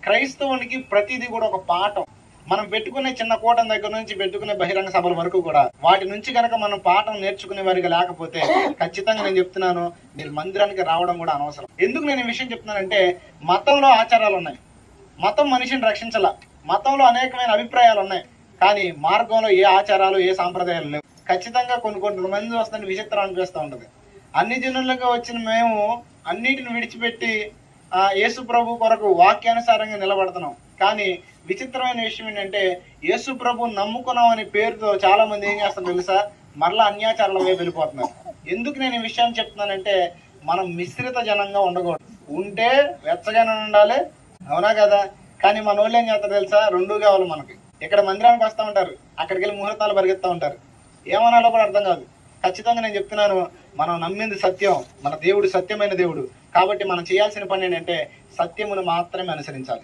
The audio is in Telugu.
క్రైస్తవునికి ప్రతిదీ కూడా ఒక పాఠం. మనం పెట్టుకునే చిన్న కూటం దగ్గర నుంచి పెట్టుకునే బహిరంగ సభల వరకు కూడా వాటి నుంచి కనుక మనం పాఠం నేర్చుకునే వారికి లేకపోతే ఖచ్చితంగా నేను చెప్తున్నాను, మీరు మందిరానికి రావడం కూడా అనవసరం. ఎందుకు నేను ఈ విషయం చెప్తున్నానంటే, మతంలో ఆచారాలు ఉన్నాయి, మతం మనిషిని రక్షించాల, మతంలో అనేకమైన అభిప్రాయాలు ఉన్నాయి, కానీ మార్గంలో ఏ ఆచారాలు ఏ సాంప్రదాయాలు లేవు. ఖచ్చితంగా కొన్ని మంది వస్తుందని విచిత్రం అనిపిస్తూ ఉంటుంది. అన్ని జనులుగా వచ్చిన మేము అన్నిటిని విడిచిపెట్టి యేసు ప్రభు కొరకు వాక్యానుసారంగా నిలబడుతున్నాం. కానీ విచిత్రమైన విషయం ఏంటంటే, యేసు ప్రభు నమ్ముకున్నాం అనే పేరుతో చాలా మంది ఏం చేస్తారు తెలుసా, మరలా అన్యాచారాల వైపు వెళ్ళిపోతున్నారు. ఎందుకు నేను ఈ విషయాన్ని చెప్తున్నానంటే, మనం మిశ్రిత జనంగా ఉండకూడదు. ఉంటే వెచ్చగానే ఉండాలి, అవునా కదా? కానీ మన వాళ్ళు ఏం చేస్తారు తెలుసా, రెండు కావాలి మనకి. ఇక్కడ మందిరానికి వస్తూ ఉంటారు, అక్కడికి వెళ్ళి ముహూర్తాలు పరిగెత్తా ఉంటారు, ఏమనాలో కూడా అర్థం కాదు. ఖచ్చితంగా నేను చెప్తున్నాను, మనం నమ్మింది సత్యం, మన దేవుడు సత్యమైన దేవుడు. కాబట్టి మనం చేయాల్సిన పని ఏంటంటే సత్యమును మాత్రమే అనుసరించాలి.